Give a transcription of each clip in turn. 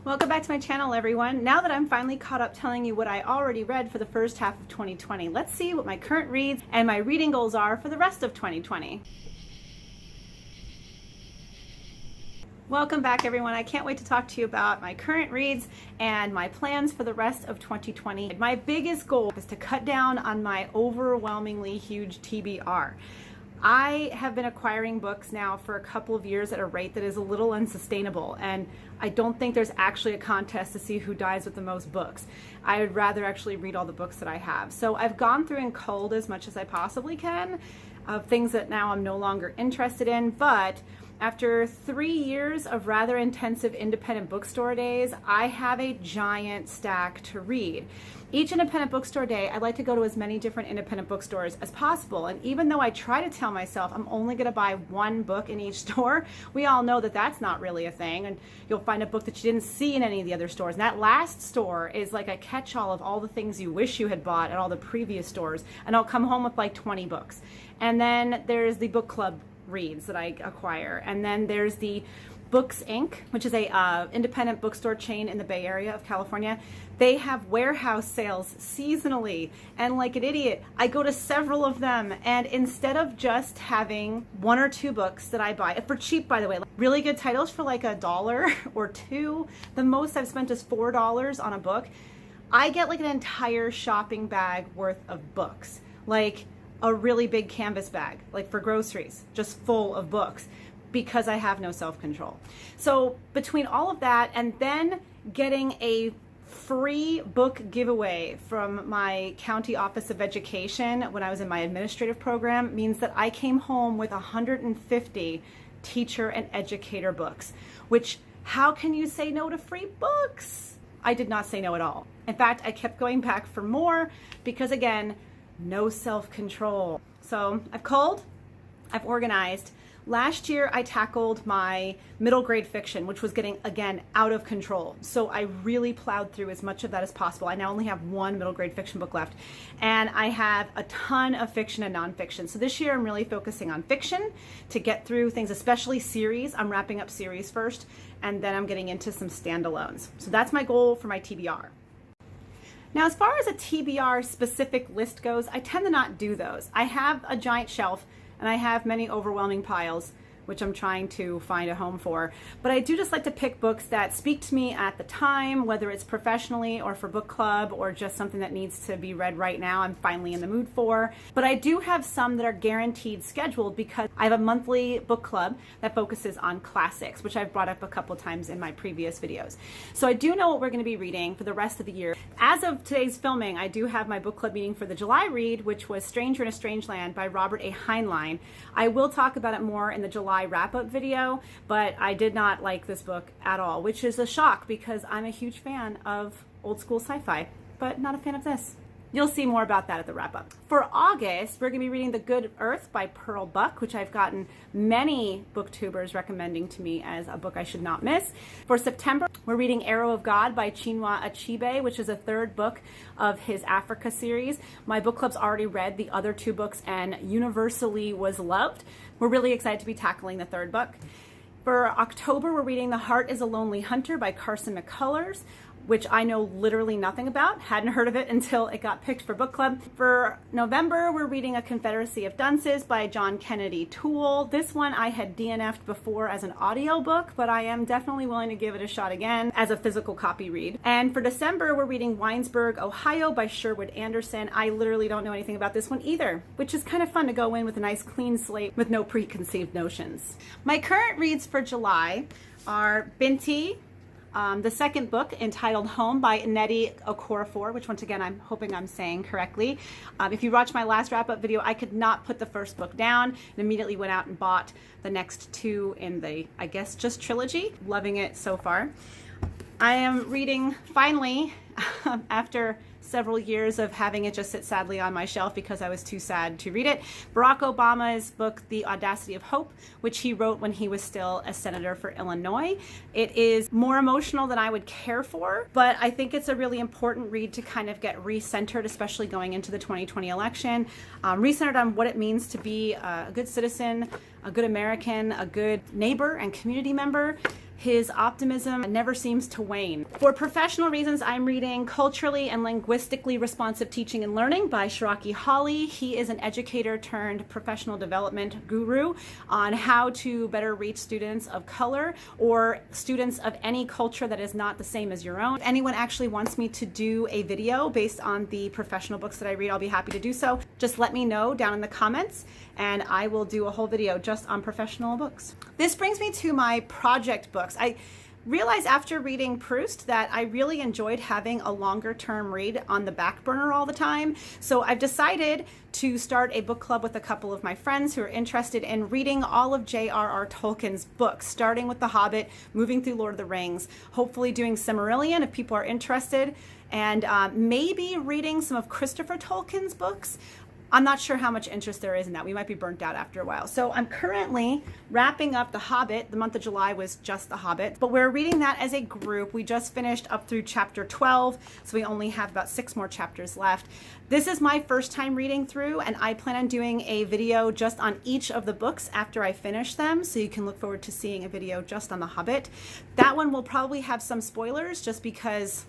Welcome back to my channel, everyone. Now that I'm finally caught up telling you what I already read for the first half of 2020, let's see what my current reads and my reading goals are for the rest of 2020. Welcome back, everyone. I can't wait to talk to you about my current reads and my plans for the rest of 2020. My biggest goal is to cut down on my overwhelmingly huge TBR. I have been acquiring books now for a couple of years at a rate that is a little unsustainable, and I don't think there's actually a contest to see who dies with the most books. I would rather actually read all the books that I have. So I've gone through and culled as much as I possibly can of things that now I'm no longer interested in, but after 3 years of rather intensive independent bookstore days, I have a giant stack to read. Each independent bookstore day, I like to go to as many different independent bookstores as possible. And even though I try to tell myself I'm only going to buy one book in each store, we all know that that's not really a thing. And you'll find a book that you didn't see in any of the other stores. And that last store is like a catch-all of all the things you wish you had bought at all the previous stores. And I'll come home with like 20 books. And then there's the book club reads that I acquire. And then there's the Books Inc., which is a independent bookstore chain in the Bay Area of California. They have warehouse sales seasonally, and like an idiot, I go to several of them, and instead of just having one or two books that I buy, for cheap by the way, really good titles for like $1 or $2, the most I've spent is $4 on a book, I get like an entire shopping bag worth of books, like a really big canvas bag, like for groceries, just full of books, because I have no self-control. So between all of that and then getting a free book giveaway from my county office of education when I was in my administrative program means that I came home with 150 teacher and educator books, which how can you say no to free books? I did not say no at all. In fact, I kept going back for more because again, no self-control. So I've culled, I've organized. Last year, I tackled my middle grade fiction, which was getting, again, out of control. So I really plowed through as much of that as possible. I now only have one middle grade fiction book left. And I have a ton of fiction and nonfiction. So this year, I'm really focusing on fiction to get through things, especially series. I'm wrapping up series first, and then I'm getting into some standalones. So that's my goal for my TBR. Now, as far as a TBR specific list goes, I tend to not do those. I have a giant shelf and I have many overwhelming piles, which I'm trying to find a home for. But I do just like to pick books that speak to me at the time, whether it's professionally or for book club or just something that needs to be read right now, I'm finally in the mood for. But I do have some that are guaranteed scheduled because I have a monthly book club that focuses on classics, which I've brought up a couple times in my previous videos. So I do know what we're going to be reading for the rest of the year. As of today's filming, I do have my book club meeting for the July read, which was Stranger in a Strange Land by Robert A. Heinlein. I will talk about it more in the July wrap-up video, but I did not like this book at all, which is a shock because I'm a huge fan of old school sci-fi, but not a fan of this. You'll see more about that at the wrap-up. For August, we're going to be reading The Good Earth by Pearl Buck, which I've gotten many booktubers recommending to me as a book I should not miss. For September, we're reading Arrow of God by Chinua Achebe, which is a third book of his Africa series. My book club's already read the other two books and universally was loved. We're really excited to be tackling the third book. For October, we're reading The Heart is a Lonely Hunter by Carson McCullers, which I know literally nothing about, hadn't heard of it until it got picked for book club. For November, we're reading A Confederacy of Dunces by John Kennedy Toole. This one I had DNF'd before as an audiobook, but I am definitely willing to give it a shot again as a physical copy read. And for December, we're reading Winesburg, Ohio by Sherwood Anderson. I literally don't know anything about this one either, which is kind of fun to go in with a nice clean slate with no preconceived notions. My current reads for July are Binti, the second book entitled Home by Nnedi Okorafor, which once again I'm hoping I'm saying correctly. If you watched my last wrap-up video, I could not put the first book down and immediately went out and bought the next two in the, I guess, just trilogy. Loving it so far. I am reading, finally, after several years of having it just sit sadly on my shelf because I was too sad to read it, Barack Obama's book, The Audacity of Hope, which he wrote when he was still a senator for Illinois. It is more emotional than I would care for, but I think it's a really important read to kind of get recentered, especially going into the 2020 election, recentered on what it means to be a good citizen, a good American, a good neighbor and community member. his optimism never seems to wane. For professional reasons, I'm reading Culturally and Linguistically Responsive Teaching and Learning by Sharroky Hollie. He is an educator turned professional development guru on how to better reach students of color or students of any culture that is not the same as your own. If anyone actually wants me to do a video based on the professional books that I read, I'll be happy to do so. Just let me know down in the comments and I will do a whole video just on professional books. This brings me to my project books. I realized after reading Proust that I really enjoyed having a longer term read on the back burner all the time. So I've decided to start a book club with a couple of my friends who are interested in reading all of J.R.R. Tolkien's books, starting with The Hobbit, moving through Lord of the Rings, hopefully doing Silmarillion if people are interested, and maybe reading some of Christopher Tolkien's books. I'm not sure how much interest there is in that. We might be burnt out after a while. So I'm currently wrapping up The Hobbit. The month of July was just The Hobbit, but we're reading that as a group. We just finished up through chapter 12, so we only have about 6 more chapters left. This is my first time reading through, and I plan on doing a video just on each of the books after I finish them, so you can look forward to seeing a video just on The Hobbit. That one will probably have some spoilers just because,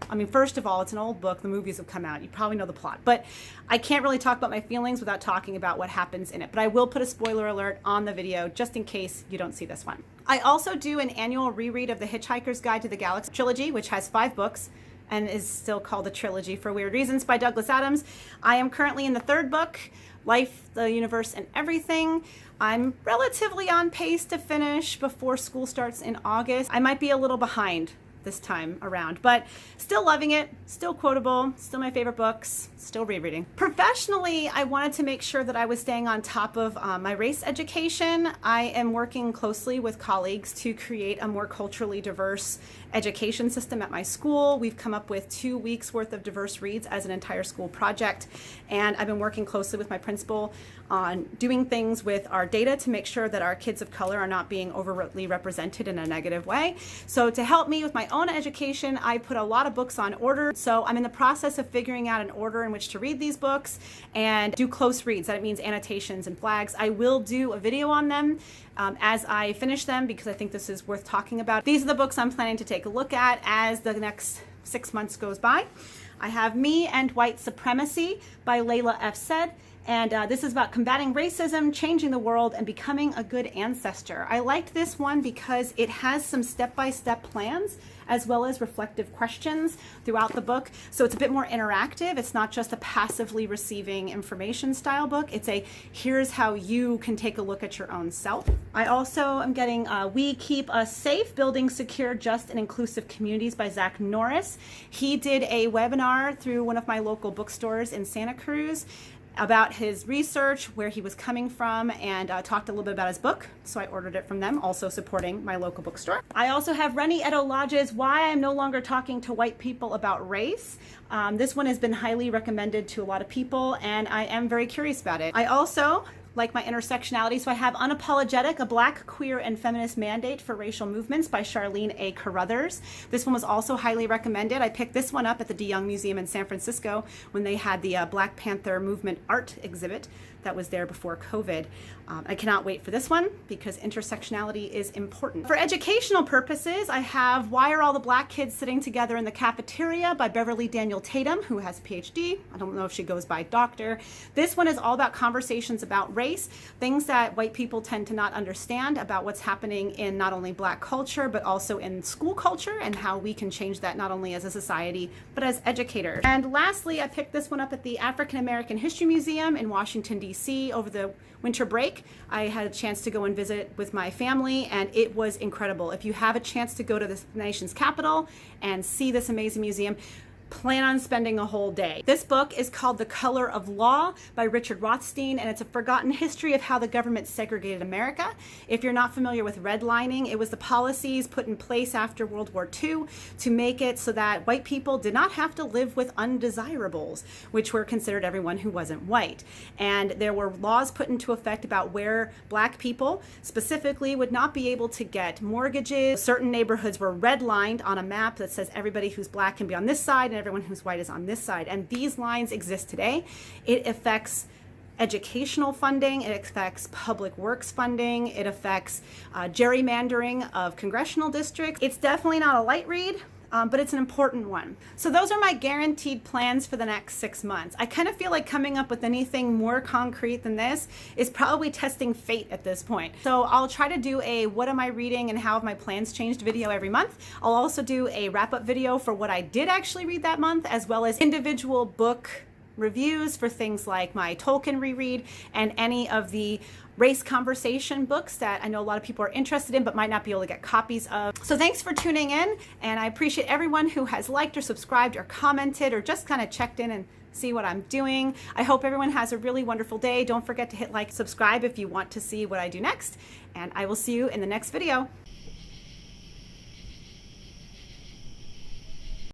I mean, first of all, it's an old book. The movies have come out. You probably know the plot. But I can't really talk about my feelings without talking about what happens in it. But I will put a spoiler alert on the video just in case you don't see this one. I also do an annual reread of The Hitchhiker's Guide to the Galaxy trilogy, which has 5 books and is still called a trilogy for weird reasons, by Douglas Adams. I am currently in the 3rd book, Life, the Universe, and Everything. I'm relatively on pace to finish before school starts in August. I might be a little behind this time around, but still loving it, still quotable, still my favorite books, still rereading. Professionally, I wanted to make sure that I was staying on top of my race education. I am working closely with colleagues to create a more culturally diverse education system at my school. We've come up with 2 weeks worth of diverse reads as an entire school project, and I've been working closely with my principal on doing things with our data to make sure that our kids of color are not being overtly represented in a negative way. So to help me with my own education, I put a lot of books on order. So I'm in the process of figuring out an order in which to read these books and do close reads. That means annotations and flags. I will do a video on them as I finish them because I think this is worth talking about. These are the books I'm planning to take a look at as the next 6 months goes by. I have Me and White Supremacy by Layla F. And this is about combating racism, changing the world, and becoming a good ancestor. I liked this one because it has some step-by-step plans as well as reflective questions throughout the book. So it's a bit more interactive. It's not just a passively receiving information style book. It's a here's how you can take a look at your own self. I also am getting We Keep Us Safe, Building Secure, Just, and Inclusive Communities by Zach Norris. He did a webinar through one of my local bookstores in Santa Cruz about his research, where he was coming from, and talked a little bit about his book. So I ordered it from them, also supporting my local bookstore. I also have Reni Eddo-Lodge's Why I'm No Longer Talking to White People About Race. This one has been highly recommended to a lot of people, and I am very curious about it. I also like my intersectionality, so I have Unapologetic, a Black, Queer, and Feminist Mandate for Racial Movements by Charlene A. Carruthers. This one was also highly recommended. I picked this one up at the DeYoung Museum in San Francisco when they had the Black Panther Movement art exhibit that was there before COVID. I cannot wait for this one because intersectionality is important. For educational purposes, I have Why Are All the Black Kids Sitting Together in the Cafeteria by Beverly Daniel Tatum, who has a PhD. I don't know if she goes by doctor. This one is all about conversations about race, things that white people tend to not understand about what's happening in not only Black culture, but also in school culture and how we can change that not only as a society, but as educators. And lastly, I picked this one up at the African American History Museum in Washington, D.C. over the winter break. I had a chance to go and visit with my family, and it was incredible. If you have a chance to go to the nation's capital and see this amazing museum, plan on spending a whole day. This book is called The Color of Law by Richard Rothstein, and it's a forgotten history of how the government segregated America. If you're not familiar with redlining, it was the policies put in place after World War II to make it so that white people did not have to live with undesirables, which were considered everyone who wasn't white. And there were laws put into effect about where Black people specifically would not be able to get mortgages. Certain neighborhoods were redlined on a map that says everybody who's Black can be on this side and everyone who's white is on this side. And these lines exist today. It affects educational funding, it affects public works funding, it affects gerrymandering of congressional districts. It's definitely not a light read, but it's an important one. So those are my guaranteed plans for the next 6 months. I kind of feel like coming up with anything more concrete than this is probably testing fate at this point. So I'll try to do a what am I reading and how have my plans changed video every month. I'll also do a wrap-up video for what I did actually read that month, as well as individual book reviews for things like my Tolkien reread and any of the race conversation books that I know a lot of people are interested in but might not be able to get copies of. So thanks for tuning in, and I appreciate everyone who has liked or subscribed or commented or just kind of checked in and see what I'm doing. I hope everyone has a really wonderful day. Don't forget to hit like, subscribe if you want to see what I do next, and I will see you in the next video.